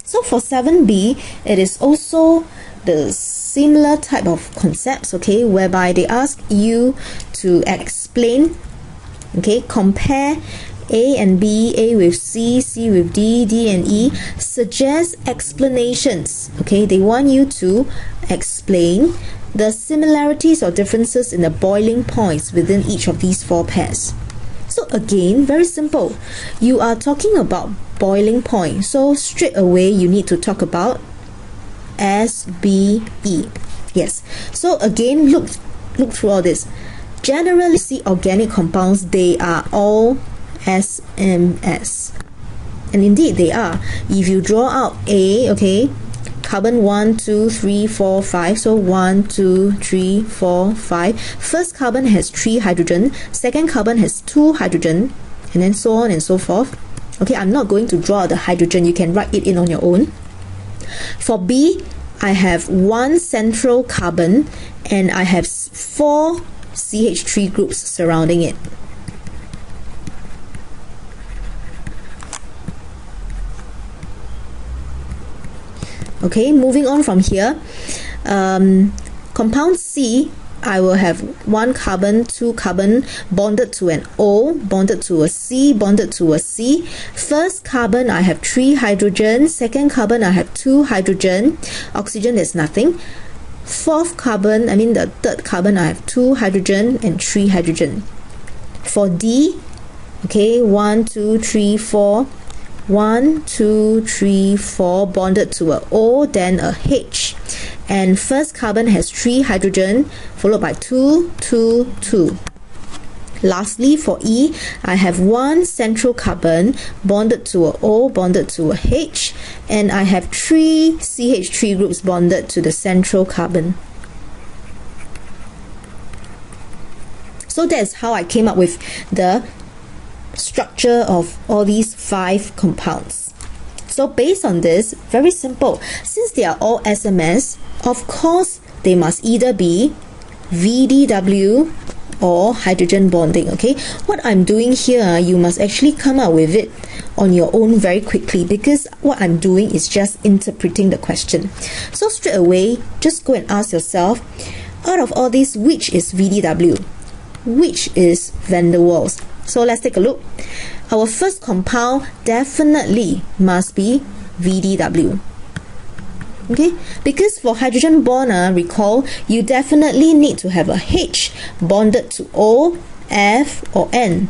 So for 7b, it is also the similar type of concepts, okay, whereby they ask you to explain, okay, compare A and B, A with C, C with D, D and E, suggest explanations, okay, they want you to explain the similarities or differences in the boiling points within each of these four pairs. So again, very simple. You are talking about boiling point, so straight away you need to talk about SBE. Yes. So again, look through all this. Generally, see organic compounds, they are all SMS. And indeed they are. If you draw out A, okay, carbon 1, 2, 3, 4, 5. So 1, 2, 3, 4, 5. First carbon has 3 hydrogen. Second carbon has 2 hydrogen. And then so on and so forth. Okay, I'm not going to draw the hydrogen. You can write it in on your own. For B, I have 1 central carbon and I have 4 CH3 groups surrounding it. Okay, moving on from here, compound C, I will have 1 carbon, 2 carbon bonded to an O, bonded to a C, bonded to a C. First carbon, I have 3 hydrogen. Second carbon, I have 2 hydrogen. Oxygen is nothing. Fourth carbon, the third carbon, I have 2 hydrogen and 3 hydrogen. For D, okay, 1, 2, 3, 4. 1, 2, 3, 4 bonded to a O, then a H. And first carbon has 3 hydrogen, followed by 2, 2, 2. Lastly, for E, I have 1 central carbon bonded to a O, bonded to a H, and I have 3 CH3 groups bonded to the central carbon. So that's how I came up with the structure of all these 5 compounds. So based on this, very simple. Since they are all SMS, of course they must either be VDW or hydrogen bonding. Okay, what I'm doing here, you must actually come up with it on your own very quickly, because what I'm doing is just interpreting the question. So straight away, just go and ask yourself, out of all these, which is VDW? Which is van der Waals? So let's take a look. Our first compound definitely must be VDW. Okay, because for hydrogen bond, recall, you definitely need to have a H bonded to O, F or N.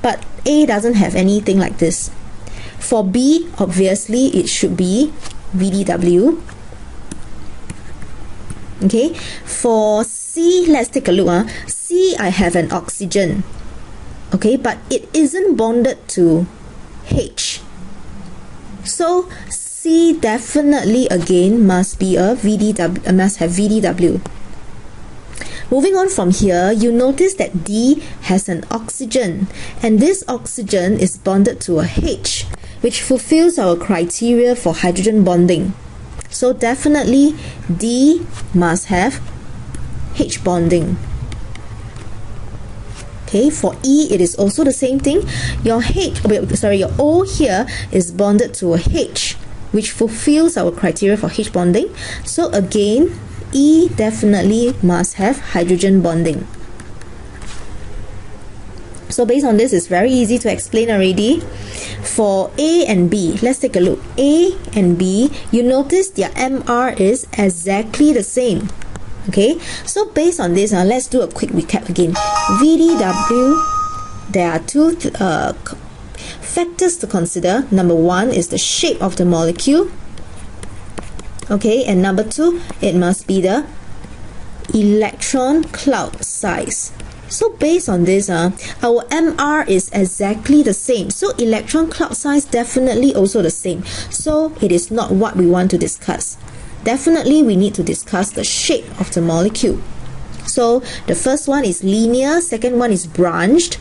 But A doesn't have anything like this. For B, obviously it should be VDW. Okay, for C, let's take a look. C, I have an oxygen. Okay, but it isn't bonded to H. So C definitely again must be a VDW, must have VDW. Moving on from here, you notice that D has an oxygen, and this oxygen is bonded to a H, which fulfills our criteria for hydrogen bonding. So definitely D must have H bonding. Okay, for E, it is also the same thing. Your O here is bonded to a H, which fulfills our criteria for H bonding. So again, E definitely must have hydrogen bonding. So based on this, it's very easy to explain already. For A and B, let's take a look. A and B, you notice their MR is exactly the same. Okay, so based on this, let's do a quick recap again. VDW, there are 2 factors to consider. Number 1 is the shape of the molecule. Okay, and number 2, it must be the electron cloud size. So based on this, our MR is exactly the same. So electron cloud size definitely also the same. So it is not what we want to discuss. Definitely we need to discuss the shape of the molecule. So the first one is linear, second one is branched.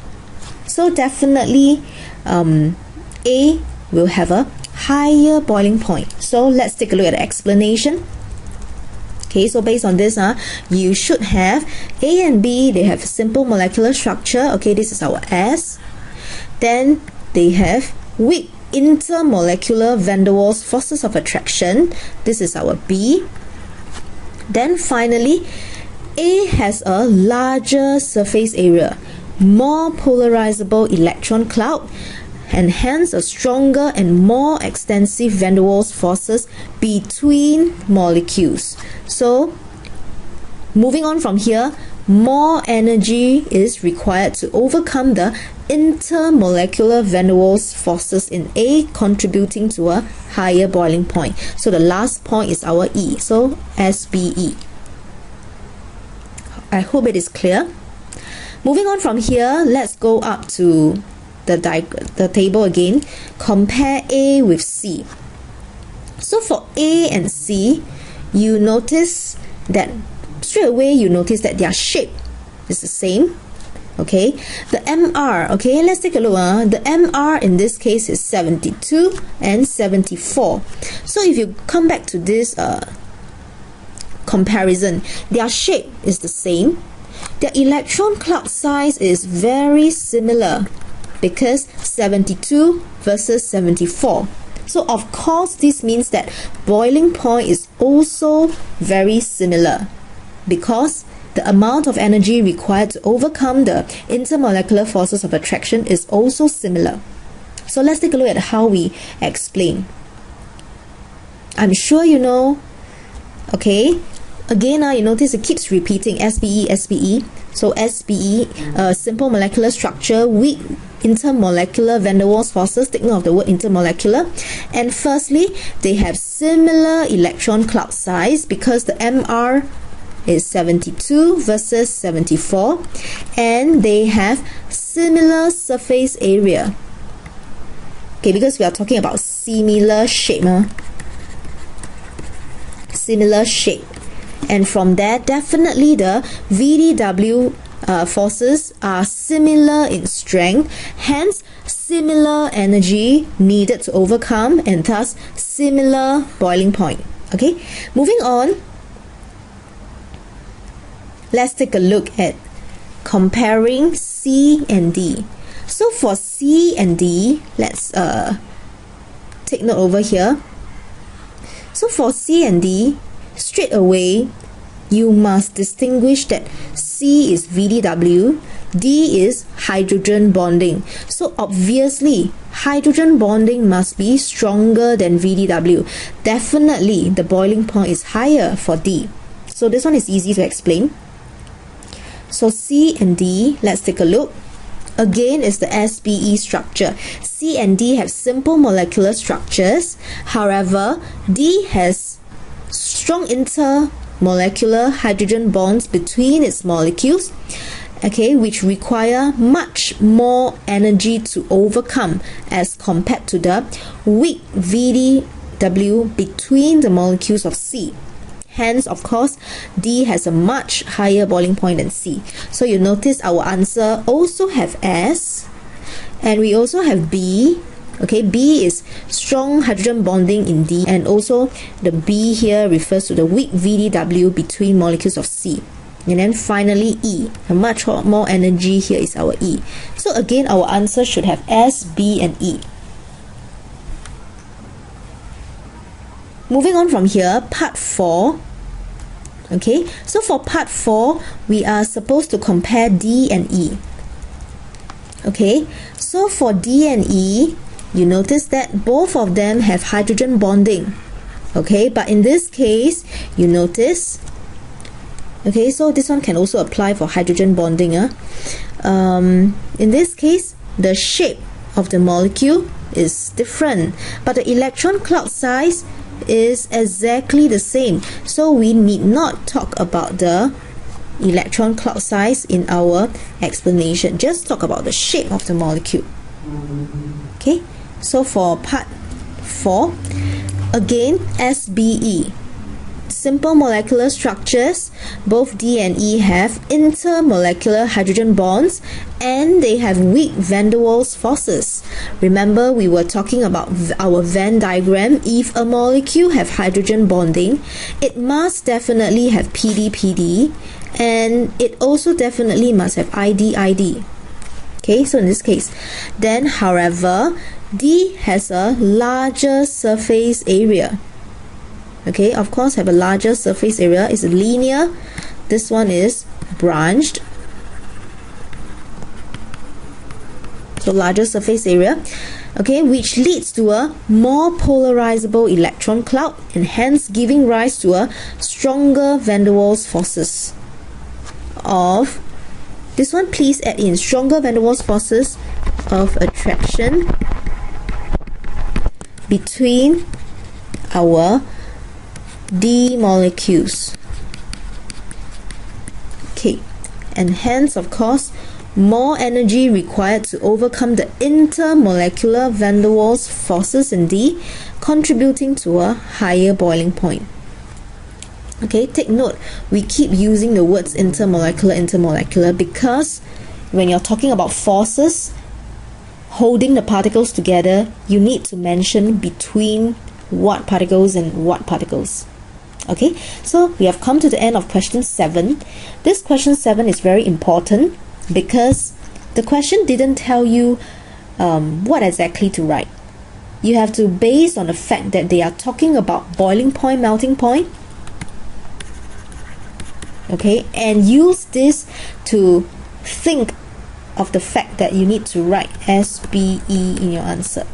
So definitely A will have a higher boiling point. So let's take a look at the explanation. Okay, so based on this, you should have A and B, they have simple molecular structure. Okay, this is our S. Then they have weak intermolecular van der Waals forces of attraction. This is our B. Then finally, A has a larger surface area, more polarizable electron cloud, and hence a stronger and more extensive van der Waals forces between molecules. So moving on from here, more energy is required to overcome the intermolecular van der Waals forces in A, contributing to a higher boiling point. So the last point is our E, so SBE. I hope it is clear. Moving on from here, let's go up to the table again. Compare A with C. So for A and C, you notice that straight away their shape is the same. Okay, the MR, okay, let's take a look. The MR in this case is 72 and 74. So if you come back to this comparison, their shape is the same. Their electron cloud size is very similar because 72 versus 74. So of course this means that boiling point is also very similar because the amount of energy required to overcome the intermolecular forces of attraction is also similar. So let's take a look at how we explain. I'm sure you know. Okay, again you notice it keeps repeating SBE, SBE. So SBE, simple molecular structure, weak intermolecular van der Waals forces, take note of the word intermolecular. And firstly, they have similar electron cloud size because the MR is 72 versus 74, and they have similar surface area. Okay, because we are talking about similar shape, similar shape, and from there definitely the VDW forces are similar in strength, hence similar energy needed to overcome, and thus similar boiling point. Okay, moving on, let's take a look at comparing C and D. So for C and D, let's take note over here. So for C and D, straight away you must distinguish that C is VDW, D is hydrogen bonding. So obviously hydrogen bonding must be stronger than VDW. Definitely the boiling point is higher for D. So this one is easy to explain. So C and D, let's take a look. Again, is the SBE structure. C and D have simple molecular structures. However, D has strong intermolecular hydrogen bonds between its molecules, okay, which require much more energy to overcome as compared to the weak VDW between the molecules of C. Hence, of course, D has a much higher boiling point than C. So you notice our answer also have S, and we also have B. Okay, B is strong hydrogen bonding in D, and also the B here refers to the weak VDW between molecules of C. And then finally E, a much more energy here is our E. So again, our answer should have S, B and E. Moving on from here, part 4. Okay, so for part 4, we are supposed to compare D and E. Okay, so for D and E, you notice that both of them have hydrogen bonding. Okay, but in this case, you notice, okay, so this one can also apply for hydrogen bonding. In this case, the shape of the molecule is different, but the electron cloud size is exactly the same. So we need not talk about the electron cloud size in our explanation. Just talk about the shape of the molecule. Okay, so for part 4, again, SBE. Simple molecular structures, both D and E have intermolecular hydrogen bonds, and they have weak van der Waals forces. Remember, we were talking about our Venn diagram. If a molecule have hydrogen bonding, it must definitely have PD-PD, and it also definitely must have ID-ID. Okay, so in this case, then however, D has a larger surface area. Okay, of course, have a larger surface area. It's linear. This one is branched. So larger surface area. Okay, which leads to a more polarizable electron cloud and hence giving rise to a stronger van der Waals forces of this one. Please add in stronger van der Waals forces of attraction between our D molecules. Okay, and hence of course more energy required to overcome the intermolecular van der Waals forces in D, contributing to a higher boiling point. Okay, take note, we keep using the words intermolecular because when you're talking about forces holding the particles together, you need to mention between what particles and what particles. Okay, so we have come to the end of question 7. This question 7 is very important because the question didn't tell you what exactly to write. You have to base on the fact that they are talking about boiling point, melting point, okay, and use this to think of the fact that you need to write SBE in your answer.